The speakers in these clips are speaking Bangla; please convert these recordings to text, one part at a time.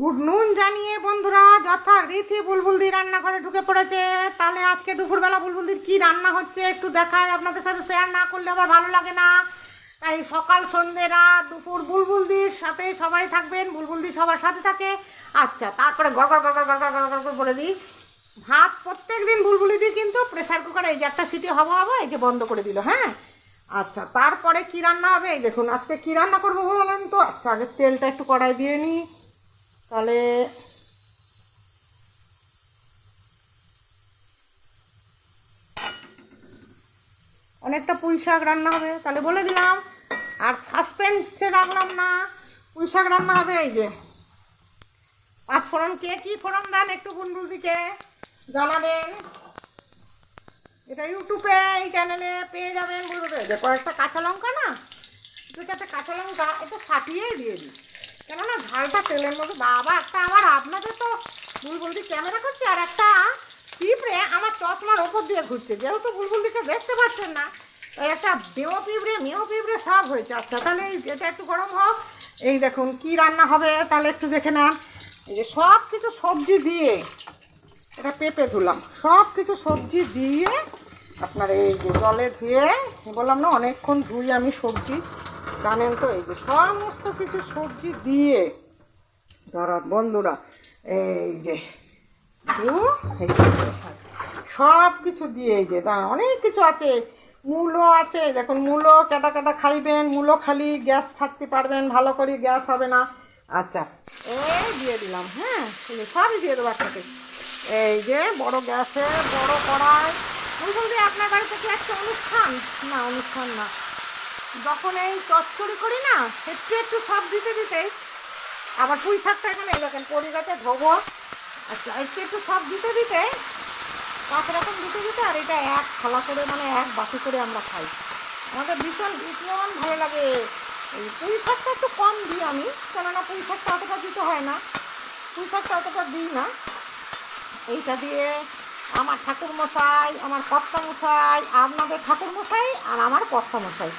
গুড নুন জানিয়ে বন্ধুরা যথারীতি বুলবুলদি রান্নাঘরে ঢুকে পড়েছে। তাহলে আজকে দুপুরবেলা বুলবুলদির কি রান্না হচ্ছে একটু দেখায়, আপনাদের সাথে শেয়ার না করলে আবার ভালো লাগে না। তাই সকাল সন্ধ্যে রাত দুপুর বুলবুলদির সাথে সবাই থাকবেন, বুলবুলদি সবার সাথে থাকে। আচ্ছা, তারপরে গড় গড় গড় গড় গড় গড় করে বলে দিই, ভাত প্রত্যেক দিন বুলবুলি দিই, কিন্তু প্রেশার কুকারে এই যে একটা সিটি হওয়া হবে, এই যে বন্ধ করে দিল। হ্যাঁ, আচ্ছা, তারপরে কি রান্না হবে এই দেখুন। আজকে কি রান্না করবো বলেন তো? আচ্ছা, আগে তেলটা একটু কড়াই দিয়ে নিই। তাহলে অনেকটা পুঁই শাক রান্না হবে, তাহলে বলে দিলাম। আর সাসপেন্সে রাখলাম না, পুঁই শাক রান্না হবে। এই যে পাঁচ ফোড়ন, কে কী ফোড়ন দেন একটু বুলবুলদিকে জানাবেন। এটা ইউটিউবে এই চ্যানেলে পেয়ে যাবেন। বুলবুলদি যে কয়েকটা কাঁচা লঙ্কা, না দু চারটে কাঁচা লঙ্কা একটু ফাটিয়েই দিয়ে দিই, কেননা ঝালটা তেলের মধ্যে। বাবা, একটা আমার আপনাদের তো বুলবুলদি ক্যামেরা করছে, আর একটা পিঁপড়ে আমার চশমার ওপর দিয়ে ঘুরছে। যেহেতু বুলবুলদিকে দেখতে পাচ্ছেন না, তাই একটা মেও পিঁপড়ে সব হয়েছে। আচ্ছা, তাহলে এটা একটু গরম হোক। এই দেখুন কি রান্না হবে, তাহলে একটু দেখে নেন। এই যে সব কিছু সবজি দিয়ে, এটা পেঁপে ধুলাম, সব কিছু সবজি দিয়ে আপনার এই যে জলে ধুয়ে, বললাম না অনেকক্ষণ ধুই আমি সবজি, জানেন তো। এই যে সমস্ত কিছু সবজি দিয়ে ধরা বন্ধুরা, এই যে এই সব কিছু দিয়ে, এই যে অনেক কিছু আছে, মূলো আছে দেখুন, মূলো কাটা কাটা খাইবেন, মূলো খালি গ্যাস ছাড়তে পারবেন, ভালো করে গ্যাস হবে না। আচ্ছা, এই দিয়ে দিলাম। হ্যাঁ, এই যে সবই দিয়ে দেবো একসাথে। এই যে বড় গ্যাসে বড় কড়াই। বুলবুলদি আপনার বাড়িতে কি একটা অনুষ্ঠান? না, অনুষ্ঠান না, যখন এই চচ্চড়ি করি না, একটু একটু সব দিতে দিতে, আবার পুঁই শাকটা এখানে এই দেখেন পরি গাছে ধোবো। আচ্ছা, একটু একটু সব দিতে দিতে, 5 রকম দিতে দিতে, আর এটা এক থালা করে, মানে এক বাটি করে আমরা খাই। আমাদের ভীষণ ভীষণ ভালো লাগে। এই পুঁই শাকটা একটু কম দিই আমি, কেননা পুঁই শাকটা অতটা দিতে হয় না, পুঁই শাকটা অতটা দিই না। এইটা দিয়ে আমার ঠাকুরমশাই, আমার কর্তামশাই, আপনাদের ঠাকুরমশাই আর আমার কর্তামশাই,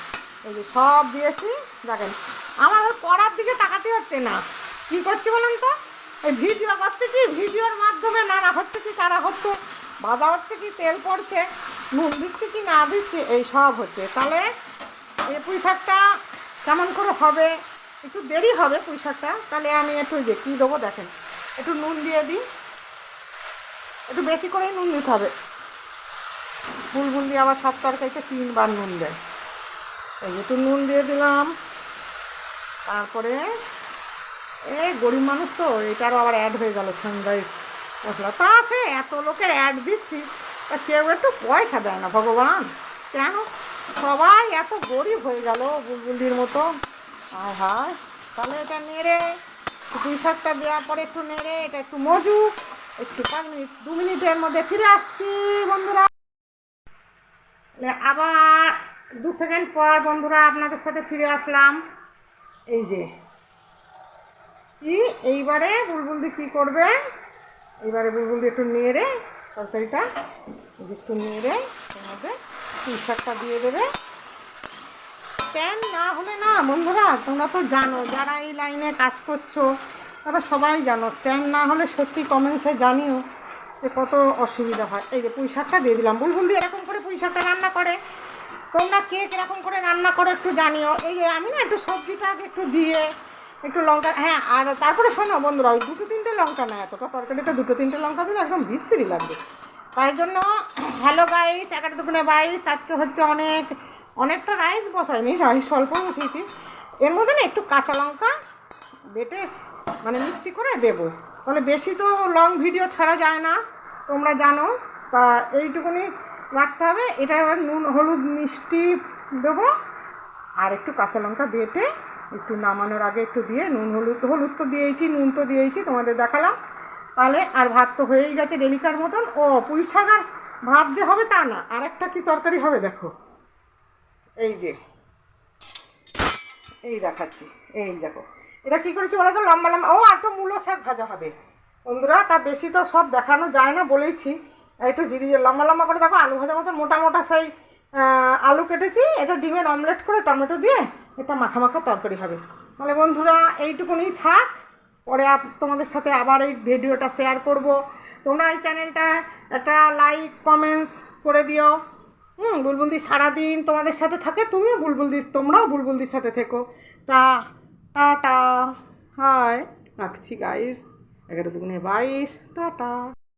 এই যে সব দিয়েছি। দেখেন আমার ওই পড়ার দিকে তাকাতে হচ্ছে না, কী করছি বলুন তো? এই ভিডিও করতেছি, ভিডিওর মাধ্যমে নানা হচ্ছে কি, কারা হচ্ছে, ভাজা হচ্ছে কি, তেল পড়ছে, নুন দিচ্ছি কি না দিচ্ছি, এই সব হচ্ছে। তাহলে এই পুঁই শাকটা কেমন করে হবে, একটু দেরি হবে পুঁই শাকটা। তাহলে আমি একটু যে কী দেবো দেখেন, একটু নুন দিয়ে দিই, একটু বেশি করেই নুন দিতে হবে। বুলবুলদি আবার সব তরকারিতে 3 বার নুন দেয়। এই একটু নুন দিয়ে দিলাম। তারপরে গরিব মানুষ তো, এটারও আবার অ্যাড হয়ে গেল সানরাইজ মশলা। তা আছে, এত লোকের অ্যাড দিচ্ছি, তা কেউ একটু পয়সা দেয় না ভগবান, কেন সবাই এত গরিব হয়ে গেল বুলবুলদির মতো। আয় হায়, তাহলে এটা নেড়ে, পুঁই শাকটা দেওয়ার পরে একটু নেড়ে, এটা একটু মজুক, একটু 5 মিনিট 2 মিনিটের মধ্যে ফিরে আসছি বন্ধুরা। আবার 2 সেকেন্ড পর বন্ধুরা আপনাদের সাথে ফিরে আসলাম। এই যে কি, এইবারে বুলবুলদি কী করবে, এইবারে বুলবুলদি একটু নেড়ে তরকারিটা একটু নেড়ে এর মধ্যে পুঁই শাকটা দিয়ে দেবে। স্ট্যান্ড না হলে না বন্ধুরা, তোমরা তো জানো, যারা এই লাইনে কাজ করছো তারা সবাই জানো, স্ট্যান্ড না হলে সত্যি কমেন্টসে জানিও যে কত অসুবিধা হয়। এই যে পুঁই শাকটা দিয়ে দিলাম। বুলবুলদি এরকম করে পুঁই শাকটা রান্না করে, তোমরা কে কীরকম করে রান্না করো একটু জানিও। এই যে আমি না একটু সবজিটা একটু দিয়ে, একটু লঙ্কা, হ্যাঁ, আর তারপরে শোনো বন্ধুরা, ওই 2-3টে লঙ্কা না, এতটা তরকারিতে 2-3টে লঙ্কা দিলে একদম বিশ্রী লাগবে। তাই জন্য হ্যালো গাইস, 11×22, আজকে হচ্ছে অনেকটা রাইস বসাইনি, রাইস স্বল্প বসিয়েছি। এর মধ্যে না একটু কাঁচা লঙ্কা বেটে, মানে মিক্সি করে দেবো, তাহলে বেশি তো লং ভিডিও ছাড়া যায় না, তোমরা জানো। তা এইটুকুনি রাখতে হবে। এটা এবার নুন হলুদ মিষ্টি দেবো, আর একটু কাঁচা লঙ্কা বেটে একটু নামানোর আগে একটু দিয়ে, নুন হলুদ তো দিয়েছি, নুন তো দিয়েছি, তোমাদের দেখালাম। তাহলে আর ভাত তো হয়েই গেছে ডেলিকার মতন। ও পুঁই শাক আর ভাত যে হবে তা না, আর একটা কী তরকারি হবে দেখো, এই যে এই দেখাচ্ছি, এই দেখো এটা কী করেছি বলো তো, লম্বা লম্বা, ও আর তো মূলো শাক ভাজা হবে বন্ধুরা। তা বেশি তো সব দেখানো যায় না বলেইছি, একটু লম্বা লম্বা করে দেখো, আলু ভাজা মতন মোটা মোটা সেই আলু কেটেছি, এটা ডিমের অমলেট করে টমেটো দিয়ে এটা মাখা মাখা তরকারি হবে। তাহলে বন্ধুরা এইটুকুনি থাক, পরে তোমাদের সাথে আবার এই ভিডিওটা শেয়ার করব। তোমরা এই চ্যানেলটা একটা লাইক কমেন্টস করে দিও। বুলবুলদি সারাদিন তোমাদের সাথে থাকে, তুমিও তোমরাও বুলবুলদির সাথে থেকো। টাটা, হাই, রাখছি গাইস। 11 × 22, টাটা।